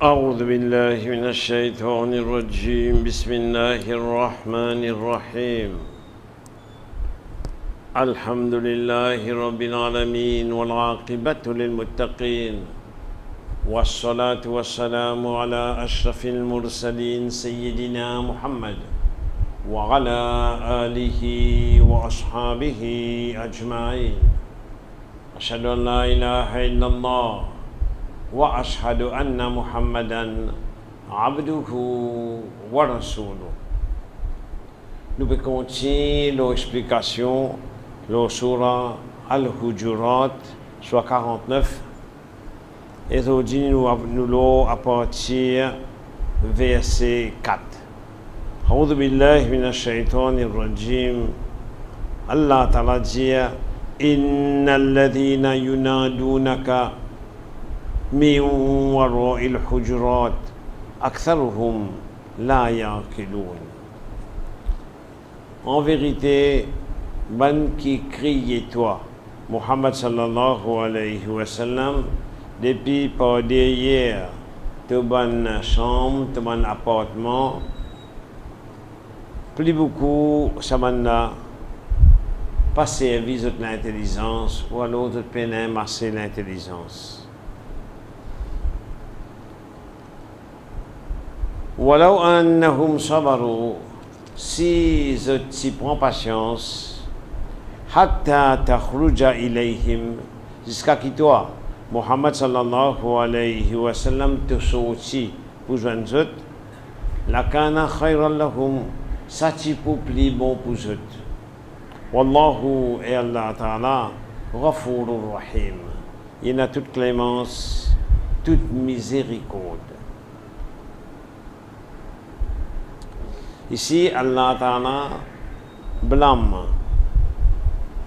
أعوذ بالله من الشيطان الرجيم بسم الله الرحمن الرحيم الحمد لله رب العالمين والعاقبة للمتقين والصلاة والسلام على أشرف المرسلين سيدنا محمد وعلى آله وأصحابه أجمعين أشهد أن لا إله إلا الله وأشهد أن محمدا عبده ورسوله. Nous pouvons continuer l'explication de Surah Al-Hujurat, soit 49. Et aujourd'hui, nous allons à partir verset 4. أعوذ بالله من الشيطان الرجيم. Allah Ta'ala dit إن الذين ينادونك من وراء الحجرات أكثرهم لا يعقلون. En vérité, ban qui crie toi, Muhammad sallallahu alayhi wa sallam, depuis par derrière te bonne chambre, te bon appartement, plus beaucoup ça m'a pas servi de l'intelligence ou alors de peine masser l'intelligence. ولو أنهم صبروا si tu prends patience حتى تخرج إليهم jusqu'à qui toi Muhammad sallallahu alayhi wa sallam te sorti pour joindre eux لكان خيرا لهم ça tu pour plus bon pour eux والله et Allah Ta'ala غفور رحيم il a toute clémence toute miséricorde. Ici, Allah Ta'ala blâme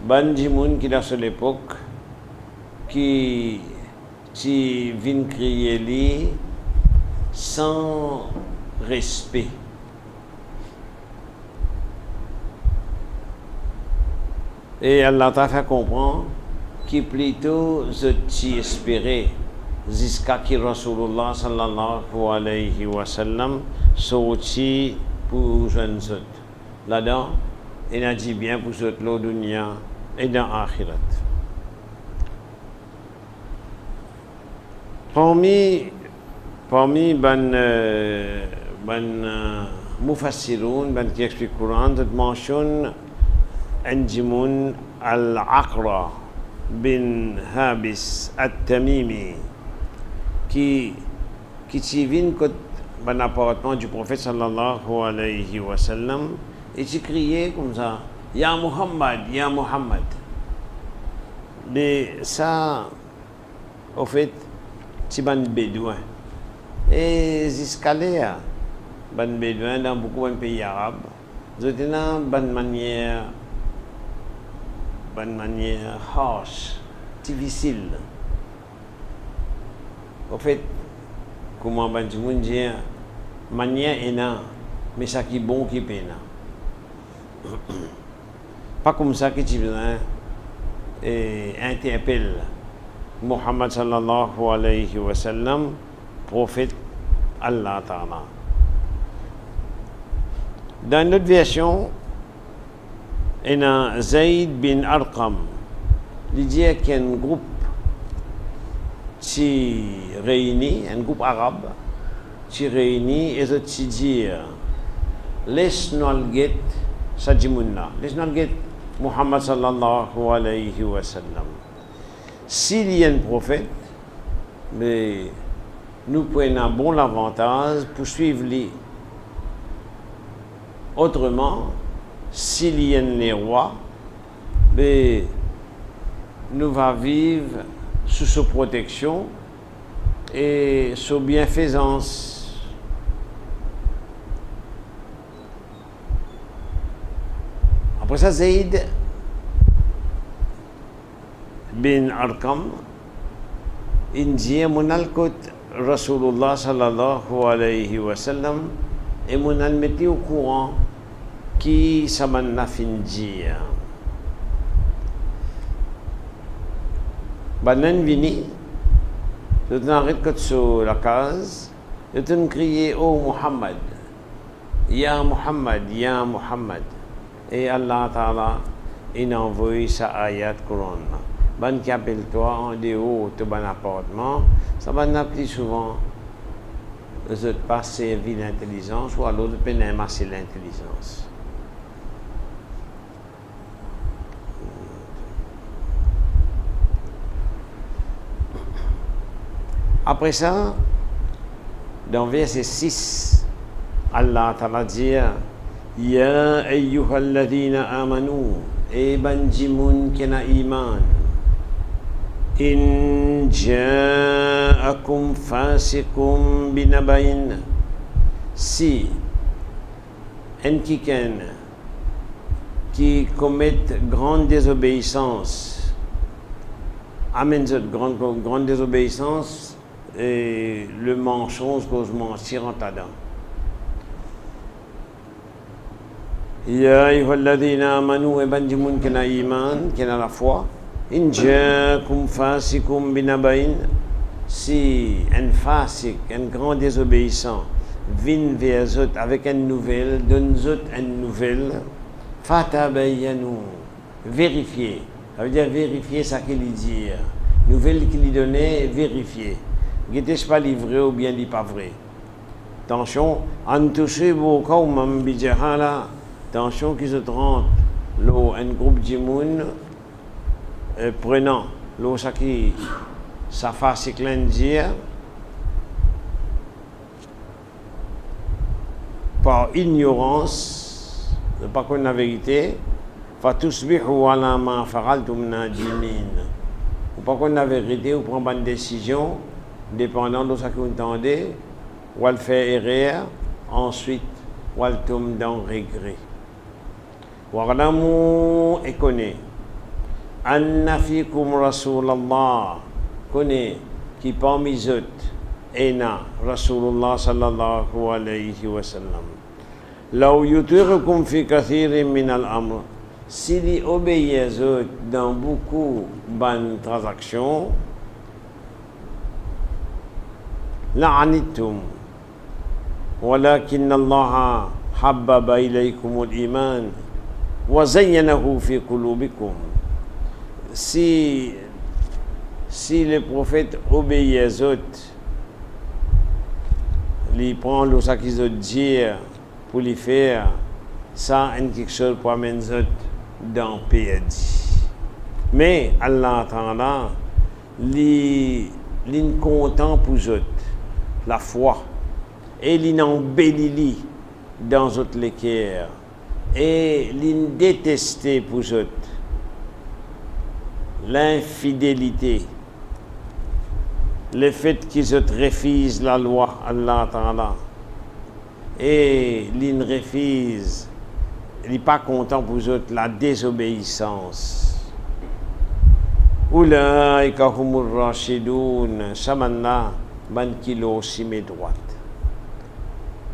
Banjimoun qui, dans l'époque, qui vient crier lui sans respect. Et Allah Ta'ala fait comprendre qu'il plutôt je espérais jusqu'à qui Rasulullah sallallahu alayhi wa sallam sorti pour jeunes autres. Là-dedans, il a dit bien pour autres l'eau dunya et dans l'akhirat. Parmi mufassiroun, qui explique le Coran, de mentionne Anjimun al-Aqra bin Habis al-Tamimi qui vient dans l'appartement du prophète sallallahu alayhi wa sallam et tu criais comme ça Ya Muhammad, Ya Muhammad. Mais ça, au fait, c'est ban bédouin. Et jusqu'à là, ban bédouin dans beaucoup de pays arabes, c'est une bonne manière harsh, difficile. Au fait, comment ban du monde dire manière ena mais ça qui bon qui peine pas comme ça que tu viens et interpelle Muhammad sallallahu alayhi wa sallam prophète Allah Ta'ala. Dans notre version il y a Zayd bin Arqam il dit qu'il y a un groupe qui réunit un groupe arabe qui réunit et qui dit laisse-nous guet Sajimouna, laisse-nous guet Muhammad sallallahu alayhi wa sallam. S'il y a un prophète, mais nous prenons bon l'avantage pour suivre lui. Autrement, s'il y a un roi, mais nous va vivre sous sa protection et sous bienfaisance. Après ça, Zayd bin Arqam, il dit mon alcoot Rasulullah sallallahu alayhi wa sallam et mon almetti au courant qui ça m'a fait dire. Banan vini, je n'arrête que sur la case de te crier oh Muhammad, Ya Muhammad, Ya Muhammad. Et Allah Ta'ala, il envoie sa ayat Coran. Ban qui appelle toi en dehors de ton appartement, ça va n'appeler souvent de pas servir l'intelligence ou alors de peine masser l'intelligence. Après ça, dans verset 6, Allah Ta'ala dit Ya ayyuhalladhina amanu et banjimun kena iman in ja'akum fasikum binabain si un quelqu'un qui commet grande désobéissance amène cette grande désobéissance et le mensonge cause mentir en tadam. Ya ayyuhalladhina amanu et banjimun kena iman kena la foi in ja'akum fasikum binabain si un fasik, un grand désobéissant vient vers eux avec une nouvelle, donne-eux une nouvelle, fatabayyanu, vérifier. Ça veut dire vérifier ce qu'il dit. Nouvelle qu'il donnait, vérifier. N'était-ce pas livré ou bien dit pas vrai. Attention, antusibu qawman bijahala. Attention qu'ils se trompent. Un groupe de moun prenant l'eau qui sa face dire par ignorance, ne pas connaître la vérité, fatusbihu ala ma fa'altum nadimin. Ou pas connaître la vérité, ou prendre une décision dépendant de ce que vous entendez, ou le faire erreur, ensuite ou le tombe dans regret. Wa'lamu et connaît anna fikum rasulallah connaît qui parmi eux ena rasulullah sallallahu alayhi wa sallam law yutirukum fi kathirin min al-amr s'il obéit dans beaucoup de transactions la'anittum walakin Allah habbaba ilaykum al-iman wa zayyanahu fi qulubikum. Si le prophète obéit aux autres, il prend ce qu'ils ont dit pour les faire, ça est quelque chose pour amener les autres dans le pays. Mais Allah Ta'ala, il est content pour eux, la foi, et il embellit dans eux les cœurs, et il est détesté pour eux. L'infidélité, le fait qu'ils refusent la loi Allah Ta'ala et ils refusent, ils n'est pas content pour eux la désobéissance. Ulaika humur rashidun samanna man kilo sime droite.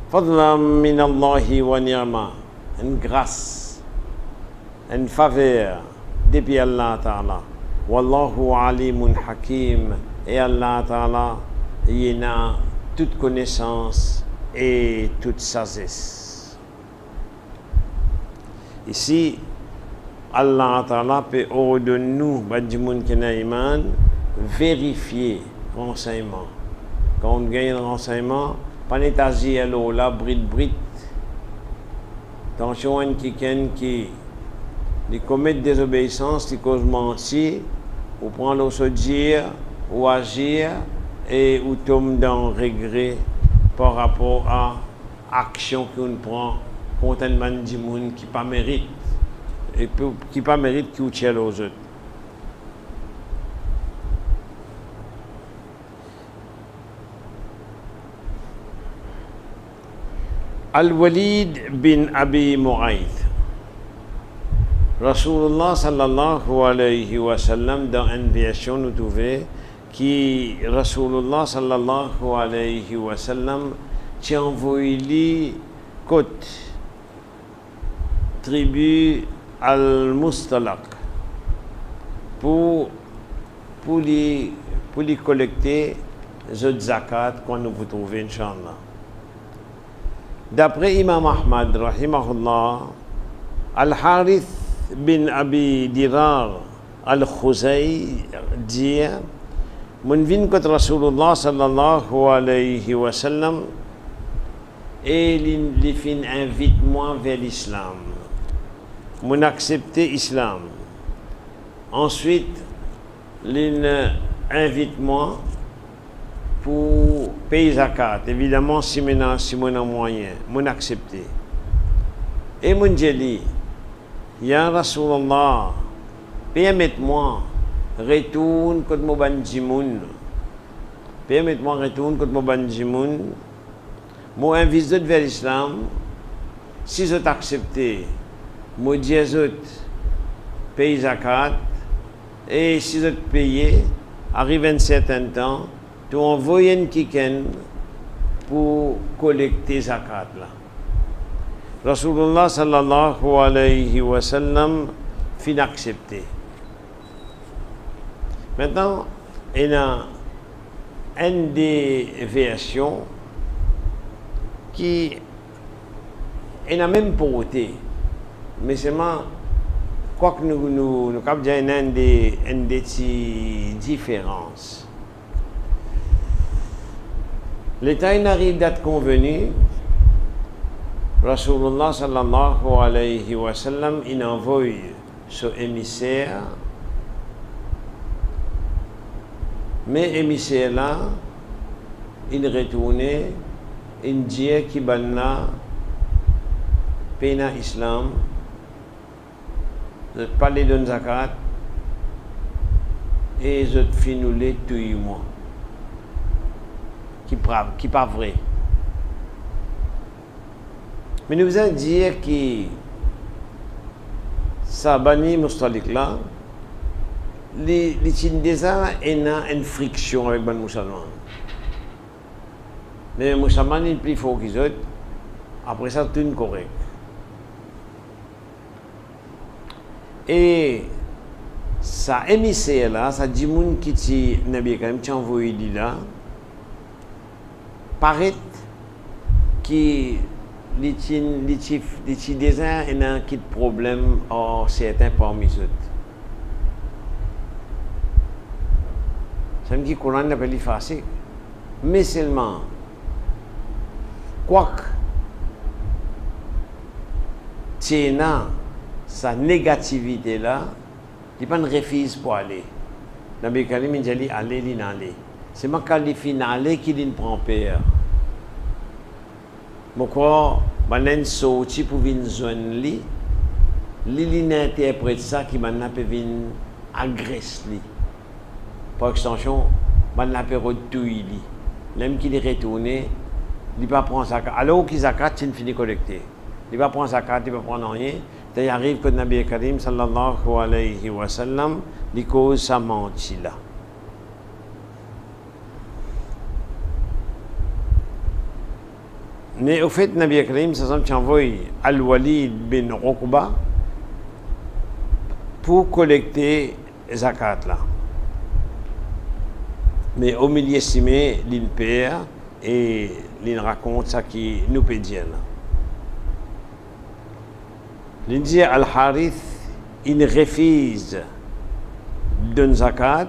Fadlan min Allahi wa ni'ma, une grâce, une faveur depuis Allah Ta'ala. Wallahu alimun hakim et Allah Ta'ala il a toute connaissance et toute sagesse. Ici Allah Ta'ala peut ordonner nous badjimoun kena iman vérifier renseignement. Quand on gagne un renseignement, pas n'étagir à l'eau là brit. Attention à quelqu'un qui commet des désobéissances, qui cause mentir, ou prendre se dire, ou agir, et ou tombe dans le regret par rapport à l'action qu'on prend contre un man qui ne pas mérite, et qui pas mérite qui tient aux autres. Al-Walid bin Abi Mu'ayth. Rasulullah sallallahu alayhi wa sallam, dans une version, nous trouvons qui Rasulullah sallallahu alayhi wa sallam tient envoyé côte tribu al-Mustalaq pour les collecter zot zakat qu'on nous peut trouver, Inch'Allah. D'après Imam Ahmad, rahimahullah, Al-Harith bin Abi Dirar Al-Khuzay dit mon vin contre Rasulullah sallallahu alayhi wa sallam et les fin invite moi vers l'islam. Mon accepter islam. Ensuite, invite moi pour payer zakat. Évidemment, si mon a moyen, mon accepter. Et mon dit, Ya Rasulallah, permettez-moi, retourne contre mon banjimoun. Permettez-moi, retourne contre mon banjimoun. Moi, invite vers l'islam. Si je t'accepte, moi, dis paye zakat. Et si je te paye, arrive un certain temps, tu envoies un kiken pour collecter zakat là. Rasulullah sallallahu alayhi wa sallam fin accepté. Maintenant, il y a une des versions qui est même portée, mais seulement quoi que nous avons une des différences. L'État arrive d'être convenu, Rasulullah sallallahu alayhi wa sallam, il envoie ce émissaire, mais émissaire là, il retourne, il dit qu'il banna pena islam, je parle d'un zakat et je finis tout moi, qui pas vrai. Mais nous allons dire que ça bani mustalik là, les déjà une friction avec les musulmans. Les musulmans ils plus forts qu'ils autres. Après ça tout est correct. Et ça émissaire là, ça dit moun qui ti Nabi quand même ti envoyé là, paraît qui les déjà il y a un petit problème or certains parmi eux. Ça me dit Coran n'est pas facile, mais seulement quoique tiena sa négativité là, il pas de refuse pour aller. Nabi Karim il dit aller il n'aller. C'est ma qualifié qui ne prend peur. Pourquoi banen sorti pour venir joindre li interprète ça qui maintenant peut venir agresser li. Par extension, maintenant peut retouiller li. Même qu'il est retourné, il va prendre zakat. Alors qu'il zakat, il finit collecter. Il va prendre zakat, il va prendre rien. Il arrive que Nabi Karim sallallahu alayhi wa sallam, il cause sa menti là. Mais au fait, Nabi Karim sallallahu alayhi wa sallam envoie Al-Walid bin Uqba pour collecter zakat là. Mais au milieu estimé, l'in perd et l'in raconte ça qui nous peut dire là. L'in dit Al-Harith, il refuse d'une zakat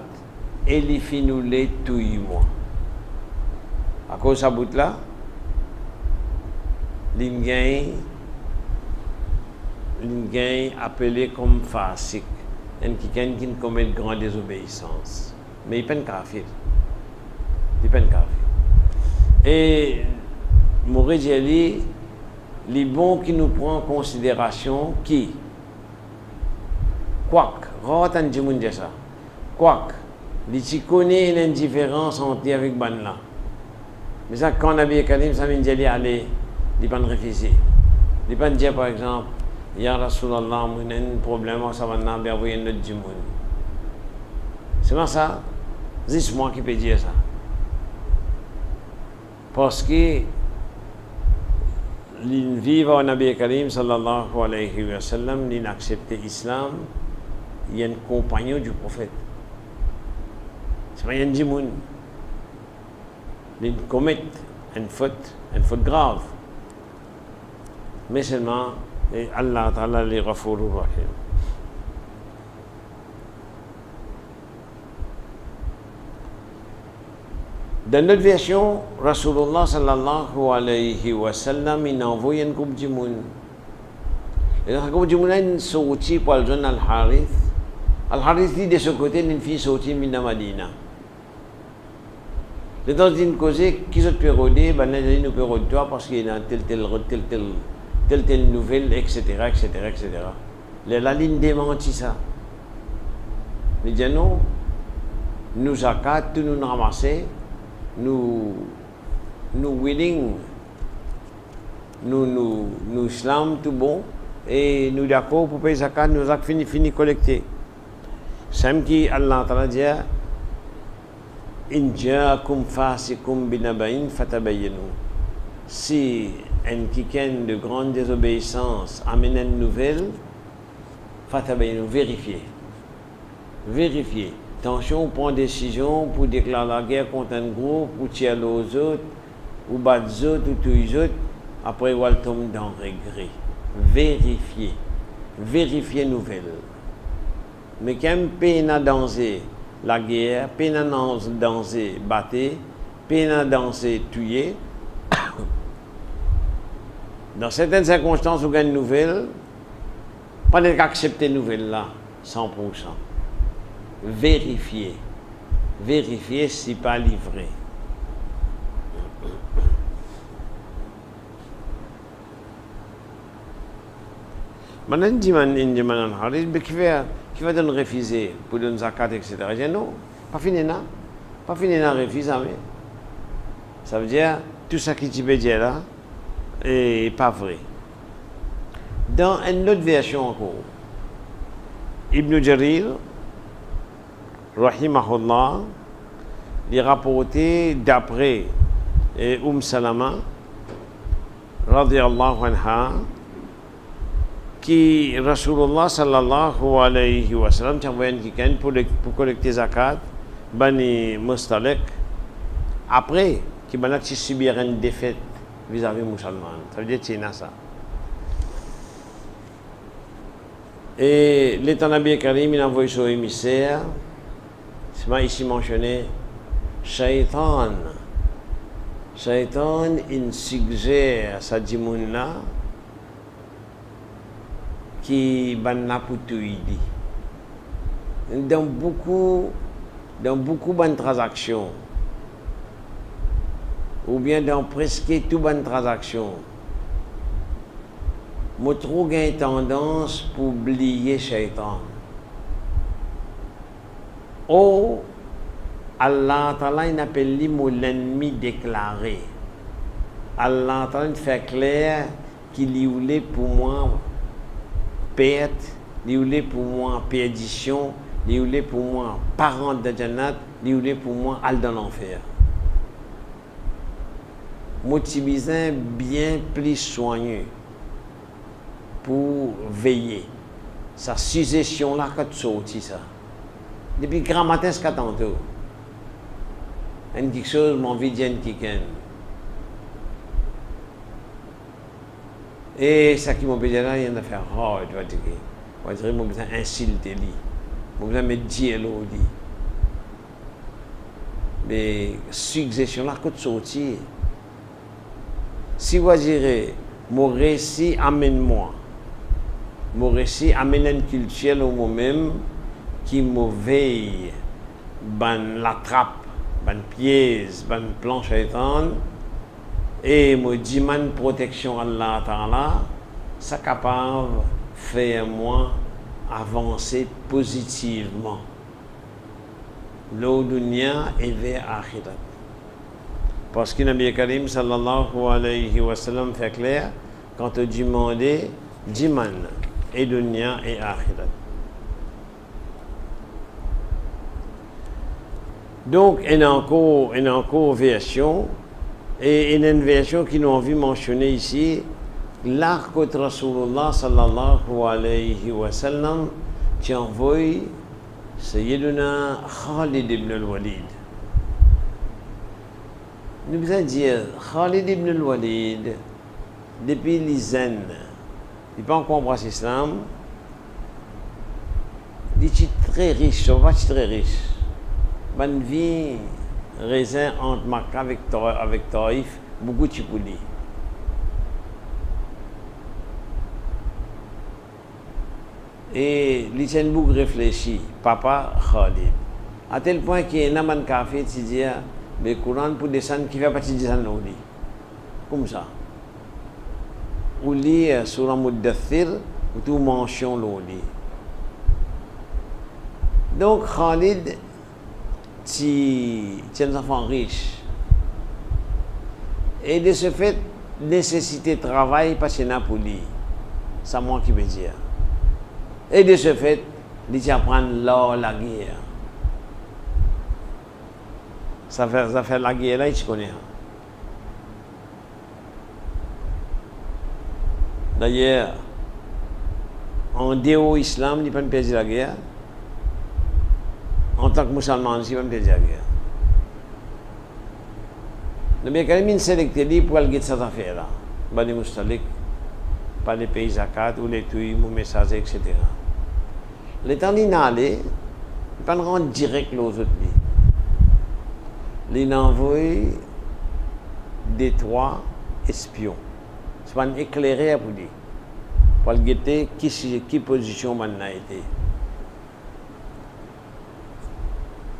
et il finit nous les tout mois. À cause de ça bout là, l'in gagne appelé comme fasik, un qui commet une grande désobéissance. Mais il peine kafir. Il peine kafir. Et Mouride dit, les bons qui nous prend en considération qui, quoique, rotan du monde ça, quoique, il connaît l'indifférence entre avec Banla. Mais ça, quand Nabi Karim, ça veut dire aller, il pas refuser. Il pas dire par exemple, Ya Rasulallah, on a un problème, ça va nous envoyer notre du monde. C'est pas ça. C'est moi qui peux dire ça. Parce que vivre au Nabi Karim sallallahu alayhi wa sallam, il accepte l'islam, il y a un compagnon du prophète. C'est pas un djimoun. ils commettent une faute grave. Mais seulement, Allah Ta'ala les Ghafurur Rahim. Dans notre version, Rasulullah sallallahu alayhi wa sallam, il a envoyé une coupe de monde. Et dans la coupe de monde, il est sorti pour le jeune Al-Harith. Al-Harith dit de ce côté, il est sorti de Madina. De temps in cause, qui sont pérodés, ben nous pérodons toi parce qu'il y a telle nouvelle, etc., etc., etc. La ligne démentit ça. Il dit non, nous accatent, nous ramasser. Nous willing, nous slam tout bon et nous d'accord pour payer zakat, nous avons fini collecter. C'est qui Allah Ta'ala dit in ja'akum fasikum binaba'in fatabayyanu. Si un quelqu'un de grande désobéissance amène une nouvelle, fatabayyanu, vérifiez. Attention, on prend une décision pour déclarer la guerre contre un groupe, ou tirer aux autres, ou battre les autres, ou tuer les autres. Après, on tombe dans le regret. Vérifiez nouvelle. Mais quand peine à danser la guerre, peine à danser battre, peine à danser tuer, dans certaines circonstances, vous gagnez une nouvelle, pas d'accepter une nouvelle là, 100%. Vérifier si pas livré. Maintenant, il dit qui va donner refuser pour donner zakat, etc. Je dis non, pas fini à refuser. Ça veut dire tout ça qui tu peux dire là est pas vrai. Dans une autre version encore, Ibn Jarir Rahimahullah, il rapporté d'après Salama, radiyallahu anha, qui Rasulullah sallallahu alayhi wa sallam t'a envoyé quelqu'un pour collecter zakat, Bani Mustalik, après qu'il va subir une défaite vis-à-vis des musulmans. Ça veut dire que c'est ça. Et l'État Nabi Karim, il a envoyé son émissaire. C'est ici mentionné Shaitan, il suggère à sa dimoun-là qui banna poutoïdi. Dans beaucoup de transactions, ou bien dans presque toutes les transactions, je trouve une tendance pour oublier Shaitan. Oh, Allah Ta'ala appelle l'ennemi déclaré. Allah Ta'ala fait clair qu'il voulait pour moi perte, il voulait pour moi perdition, il voulait pour moi parent de Jannat, il voulait pour moi aller dans l'enfer. Motivisé bien plus soigneux pour veiller. Sa suggestion là quand tu sortis ça. Depuis grand matin, c'est tantôt. Une quelque chose, mon vie dit quelqu'un. Et ça qui m'a dit là, il y a une affaire hard, tu vas dire. On va dire, mon besoin insulter lui. Mon besoin me dire l'autre. Mais suggestion là, quand tu sortis. Si vous direz, mon récit amène-moi. Mon récit amène une culture au moi-même. Qui me veille, ban la trappe, ban piège, ban planche étendre, et me dit man protection Allah Ta'ala, ça capable faire moi avancer positivement. L'eau dunya et vers akhirat. Parce que Nabi Karim sallallahu alayhi wa sallam fait clair, quand on demandait, dit man et dunya et akhirat. Donc, il y a encore une version, et il y a une version qui nous a vu mentionner ici, l'arc de Rasulullah sallallahu alayhi wa sallam, qui envoie Sayyiduna Khalid ibn al-Walid. Nous besoin dire, Khalid ibn al-Walid, depuis l'Izen, il n'a pas encore embrassé l'islam, il est très riche, on va pas très riche. Bonne vie, raisin entre Makkah avec Taïf, beaucoup de chipouli. Et Lichenbourg réfléchit, papa Khalid. À tel point qu'il y a un homme kafir qui dit, le Coran pour descendre qui fait partie de ça, comme ça. Ou lit sur un Muddathir, ou tout mention l'oli. Donc Khalid, c'est un enfant riche. Et de ce fait, nécessité de travail passionnant pour lui. C'est moi qui veux dire. Et de ce fait, il apprend l'or, la guerre. Ça fait la guerre là, tu connais. D'ailleurs, en déo islam, il ne peut pas perdre la guerre. En tant que musulman, il ne peut pas perdre la guerre. Le mec a mis sélectionné pour aller cette affaire-là. Bani Mustalik, par les pays zakat ou les tuyaux, mon message, etc. L'état il n'a allé, il pas rendre direct aux autres. Il a envoyé des 3 espions. C'est pas éclairé pour dire. Pour le guetter qui position maintenant a été.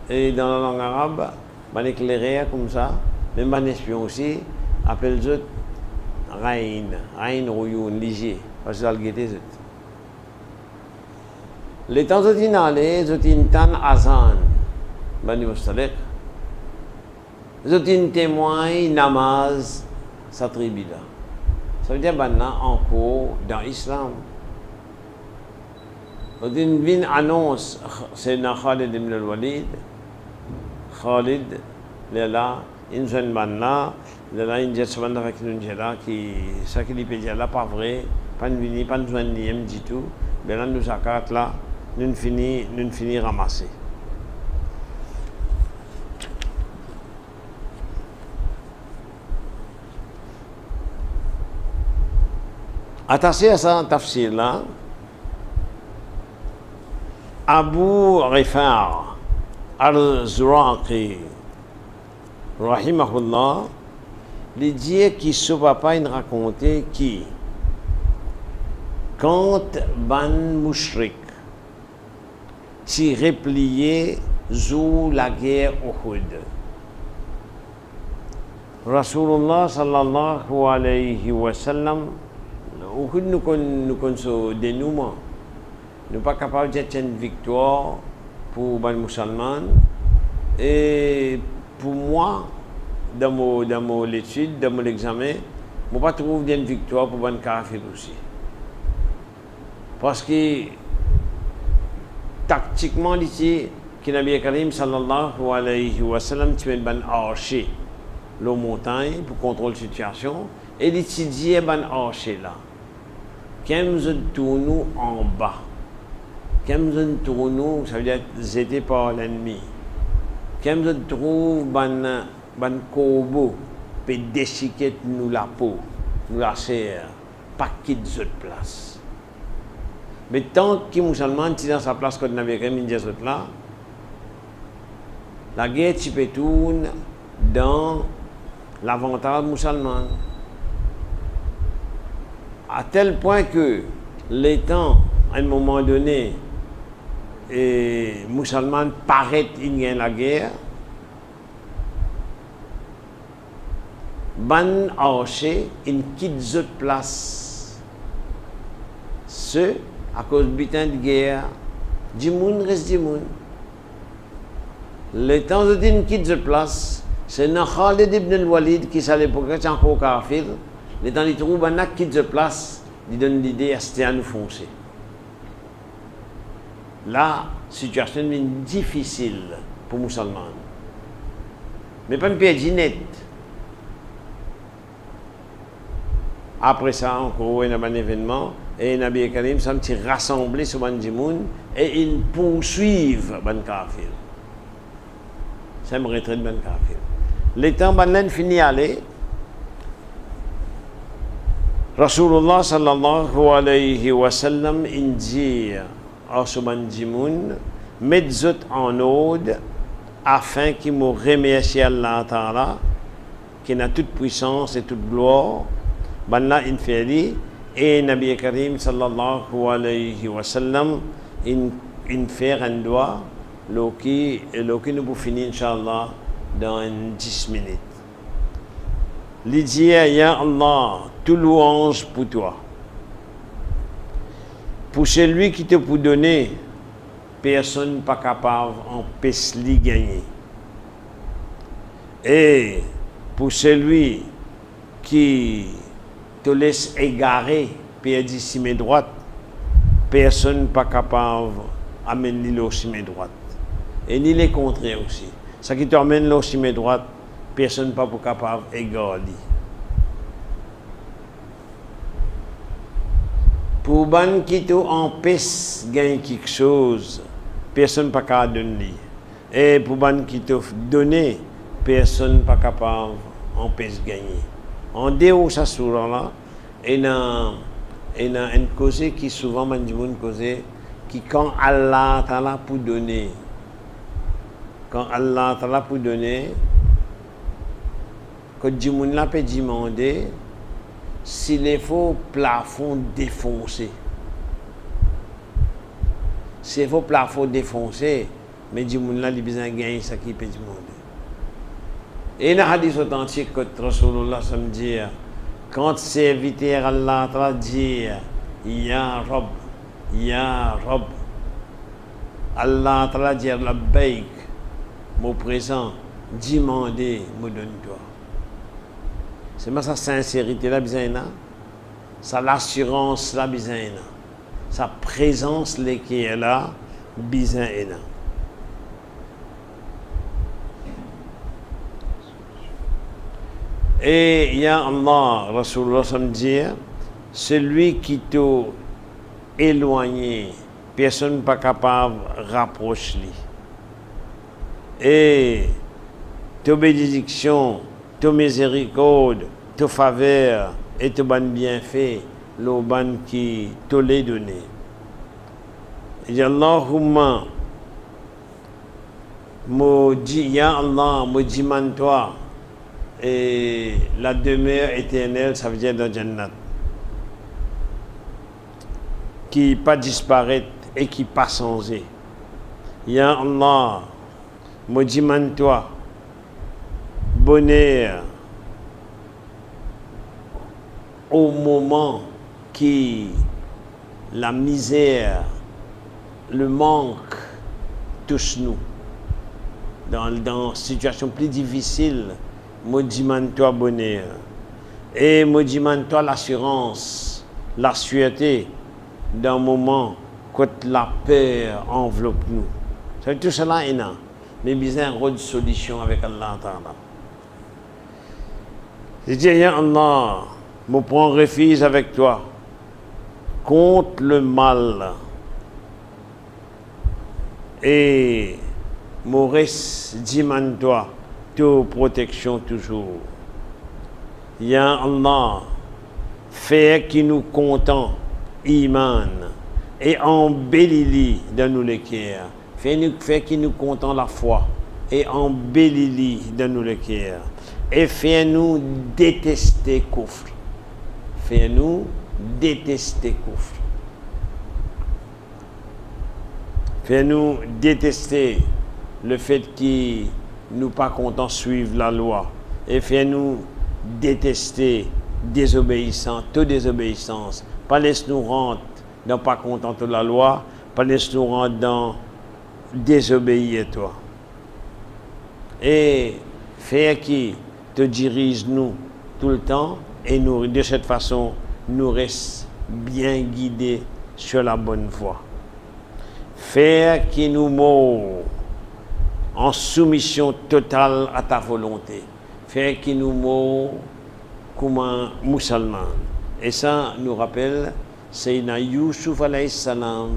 Et dans la langue arabe, on éclairé comme ça, même un espion aussi, appelle les autres Rain Rouyoun, léger, parce que ça le guetter. Les temps où ils allaient, ils tan azan, Bani Mustalik. Ils témoignent namaz, sa tribu là. Ça veut dire maintenant encore dans l'islam. Ils viennent annonce, c'est Khalid ibn al-Walid. Khalid, là, ils sont maintenant, là, ils sont avec nous là, qui, ça qui dit là, pas vrai, pas de venir, pas de joindre du tout. Mais là, nous accueillons là. Nous finissons ramasser. Attaché à ça, tafsir là, Abu Rifar al-Zuraqi, rahimahullah, il dit qu'il ne peut pas raconter qui, quand ban mushrik, si replié sous la guerre Uhud. Rasulullah sallallahu alayhi wa sallam, Uhud nous connaît ce dénouement. Nous ne sommes pas capables d'être une victoire pour les musulmans. Et pour moi, dans mon étude, dans mon examen, je ne pas trouver une victoire pour les kafirs aussi. Parce que tactiquement, ici, que Nabi Karim sallallahu alayhi wa sallam tu mets ban archer la montagne pour contrôler la situation et il dit ban archer là. Quand nous tournons en bas, quand nous tournons, ça veut dire zété par l'ennemi. Quand nous trouvons ban corbeau peut déchiqueter nous la peau, nous la chair, pas quitter cette place. Mais tant que les musulmans sont dans sa place quand Nabi Karim dit là, la guerre tu peux tourner dans l'avantage musulman. À tel point que les temps, à un moment donné, les musulmans paraissent in la guerre, ban archer, ils quittent cette place. Ce à cause du butin de guerre, du monde reste du monde. Le temps où ils quittent cette place, c'est Khalid ibn al-Walid qui à l'époque est encore kafir. Le temps où ils trouvent un qui quitte cette place, ils donnent l'idée à nous foncer. La situation est difficile pour les musulmans. Mais pas une période nette. Après ça, encore, il y a un événement. Et Nabi Karim s'est rassemblé sur les gens et ils poursuivent les kafirs. C'est une retraite de les kafirs. Les temps banlen fini aller. Rasulullah sallallahu alayhi wa sallam dit à ce bandimoun, mettez en ode afin qu'il me remercie Allah Ta'ala, qui a toute puissance et toute gloire. Banla inferi et Nabi Karim sallallahu alayhi wa sallam in faire un doigt, lo qui nous pour finir Inch'Allah dans 10 minutes. L'idée, ya Allah, tout louange pour toi. Pour celui qui te peut donner, personne pas capable en pesli gagner. Et pour celui qui te laisse égarer, perdu si mes droites, personne pas capable d'amener l'eau si mes droites. Et ni les contraires aussi. Ça qui t'emmène l'eau si mes droites, personne pas capable d'égarer. Pour ban qui te empêche de gagner quelque chose, personne pas capable de donner. Et pour ban qui te donner, personne pas capable d'empêcher de gagner. En dehors de ça sourate là, il y a une cause qui souvent man dit une cause qui quand Allah Ta'ala pour donner, quand Allah Ta'ala pour donner, quand du monde là peut demander s'il est faux plafond défoncé. S'il faut plafond défoncé, mais du monde là il besoin gagner ça qui peut demander. Et dans le hadith authentique que Rasulullah me dit, quand serviteur Allah Ta'ala dit Ya Rab, Allah Ta'ala dit Labbaik, mon présent, demandez, me donne-toi. C'est ma sa sincérité là, bizarre, sa l'assurance là, bizarre, sa présence là qui est là, bizarre. Et ya Allah, Rasulullah me dit, celui qui t'a éloigné, personne pas capable de rapprocher lui. Et ta bénédiction, ta miséricorde, ta faveur et ta bonne bienfait, le bon qui te l'a donné. Et Allahumma, me dit, ya Allah, me demande toi. Et la demeure éternelle, ça veut dire dans Jannat, qui pas disparaître et qui pas changer. Ya Allah, me demande toi, bonheur au moment qui la misère, le manque touche nous, dans une situation plus difficile. Me demande-toi bonheur. Et me demande-toi l'assurance, la sûreté d'un moment quand la peur enveloppe nous. C'est tout cela est là. Mais besoin de solution avec Allah Ta'ala. Je dis, ya Allah, me prends refuge avec toi contre le mal. Et Maurice, demande-toi toute protection toujours. Ya Allah, fais qui nous content, iman, et embellis dans nous les cœurs. Fais qui nous content la foi, et embellis dans nous les cœurs. Et fais-nous détester kufr. Fais-nous détester kufr. Fais-nous détester le fait qu'il nous pas contents suivre la loi et fais-nous détester toute désobéissance. Pas laisse-nous rentrer dans pas content de la loi, pas laisse-nous rentrer dans désobéir à toi. Et fais qui te dirige nous tout le temps et nous, de cette façon, nous reste bien guidés sur la bonne voie. Faire qui nous meurt en soumission totale à ta volonté. Faire qui nous meurt comme un musulman. Et ça nous rappelle Sayyidina Yusuf alayhi salam,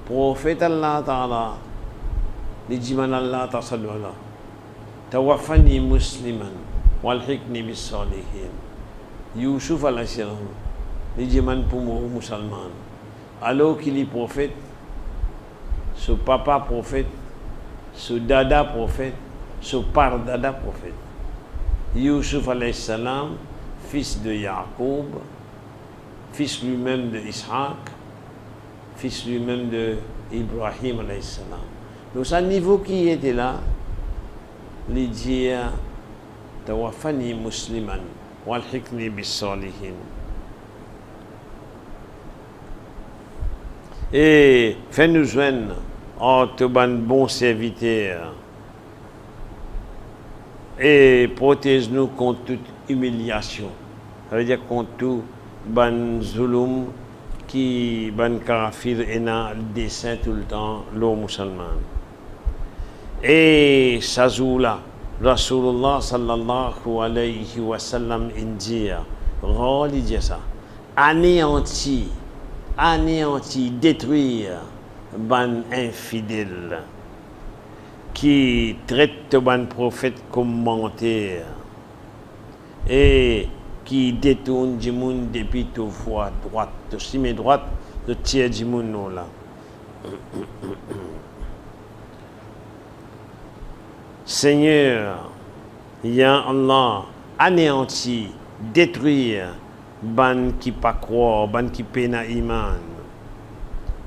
prophète Allah Ta'ala, les djimans Allah Ta'ala. tawaffani musliman walhiqni bis salihin. Yusuf alayhi salam, il dit man pour moi musulman. Alors qu'il est prophète, ce papa prophète, ce dada prophète, ce pardada prophète. Yusuf alayhi salam, fils de Jacob, fils lui-même de Ishaq, fils lui-même de Ibrahim alayhi salam. Donc à niveau qui était là, il dit tawaffani musliman walhiqni bis salihin. Et fais-nous joindre en te bon serviteur et protège-nous contre toute humiliation. Ça veut dire contre tout ban zulum qui ban kafir et na dessin tout le temps l'eau musulman. Et Sazoula, Rasulullah sallallahu alayhi wa sallam india, religieux ça, anéanti, détruire ban infidèle qui traite ban prophète comme menteur et qui détourne du monde depuis ta voie droite, de cime droite, de tiers du monde là. Seigneur, ya Allah, anéanti, détruire ban qui pas croire, ban qui pena iman,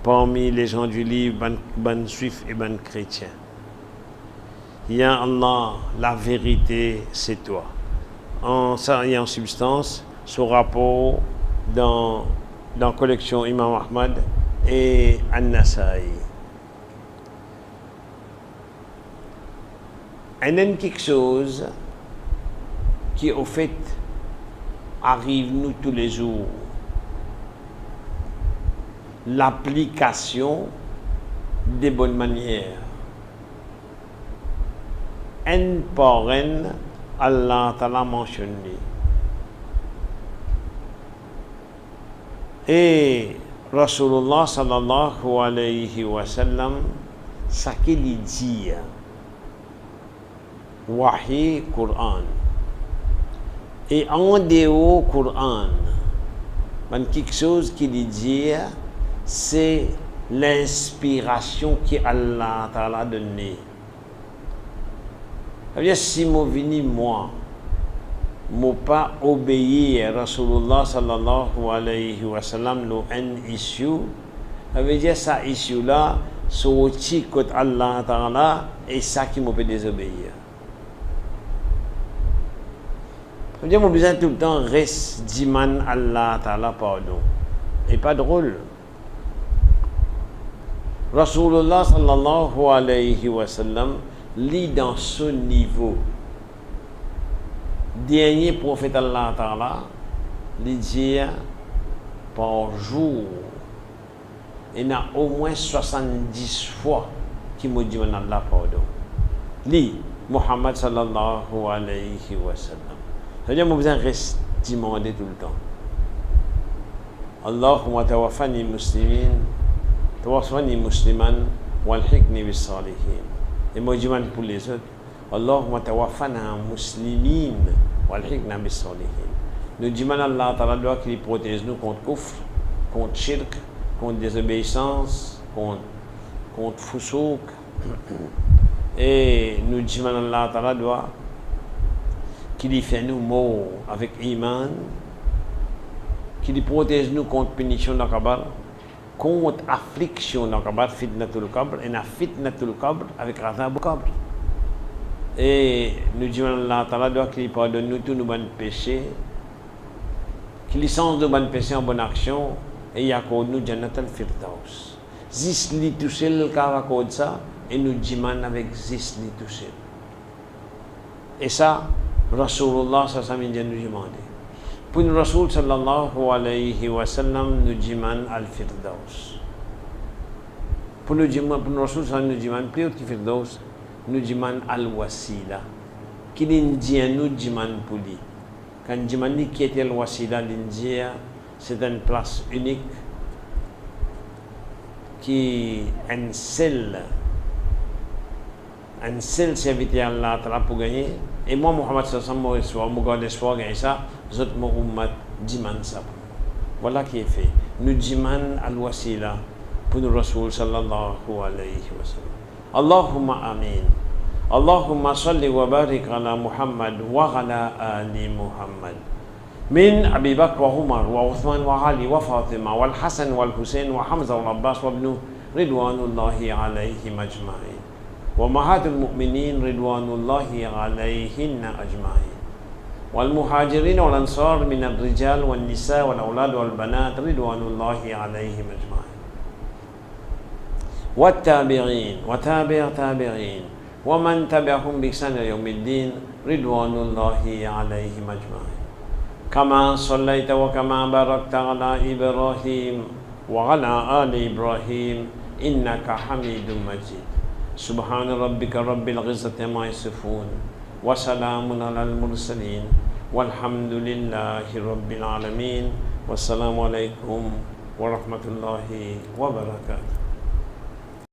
parmi les gens du livre, ban juifs et ban chrétiens. Ya Allah, la vérité, c'est toi. En ça et en substance, ce rapport dans la collection Imam Ahmad et An-Nasa'i. Il y a quelque chose qui, au fait, arrive nous tous les jours. L'application des bonnes manières. Un par un, Allah Ta'ala mentionné. Et Rasulullah sallallahu alayhi wa sallam, ça qu'il dit, Wahi Quran. Et en dehors Quran, quelque chose qu'il dit, c'est l'inspiration qu'Allah Ta'ala donné. Ça veut dire, si je vini moi, je n'ai pas obéi à Rasulullah sallallahu alayhi wa sallam, un issue, ça veut dire, ça issue là, c'est aussi que Allah Ta'ala, et ça qui m'a fait désobéir. Ça veut dire, mon besoin tout le temps reste diman Allah Ta'ala pardon. Et pas drôle. Rasulullah sallallahu alayhi wa sallam lit dans ce niveau. Dernier prophète Allah Ta'ala, il dit par jour, il y a au moins 70 fois qu'il me dit Allah pardon. Lit Muhammad sallallahu alayhi wa sallam. Ça veut dire que besoin reste demander tout le temps. Allahumma tawaffani muslimin, tawaffani musliman, walhiqni bis salihin. Et moi je demande pour les autres, Allahumma tawaffana muslimin, walhiqna bis salihin. Nous demandons à Allah Ta'ala doit qu'il protège nous contre kufr, contre shirk, contre désobéissance, contre fusouk. Et nous demandons à Allah Ta'ala doit qu'il fait nous morts avec iman, qu'il protège nous contre punition dans le kabal, contre affliction dans le kabal, fitnatul qabr, et la fitnatul qabr avec azab qabr. Et nous disons Allah Ta'ala doit qu'il pardonne nous tous nos bons péchés, qu'il licence de bonnes péchés en bonne action, et il accorde nous Jannat al-Firdaus. Zis li tout seul car accorde ça, et nous disons avec zis li tout seul. Et ça, Rasulullah sallallahu alayhi wa sallam nous demande. Pour le Rasul sallallahu alayhi wa sallam nous demande al-Firdaus. Pour le Rasul sallallahu nous demande plus haut que Firdaus, nous demande al-Wasila. Qui l'Indien nous demande pour lui. Quand nous demande qui était al-Wasila, l'Indien, c'est une place unique qui est un seul un seul serviteur Allah Ta'ala pour gagner. Et moi, Muhammad sallallahu alayhi wa sallam, je garde espoir gagner ça. Je me ummat diman ça. Voilà qui est fait. Nous diman al-wasila pour nous Rasul sallallahu alayhi wa sallam. Allahumma amin. Allahumma salli wa barik ala Muhammad wa ala ali Muhammad. من أبي بكر وعمر وعثمان وعلي وفاطمة والحسن والحسين وحمزة والعباس وابن رضوان الله عليهم أجمعين وأمهات المؤمنين رضوان الله عليهن أجمعين والمهاجرين والأنصار من الرجال والنساء والأولاد والبنات رضوان الله عليهم أجمعين والتابعين وتابع تابعين ومن تبعهم بإحسان يوم الدين رضوان الله عليهم أجمعين كما صليت وكما باركت على إبراهيم وعلى آل إبراهيم إنك حميد مجيد سبحان ربك رب العزة عما يصفون وسلام على المرسلين والحمد لله رب العالمين والسلام عليكم ورحمة الله وبركاته.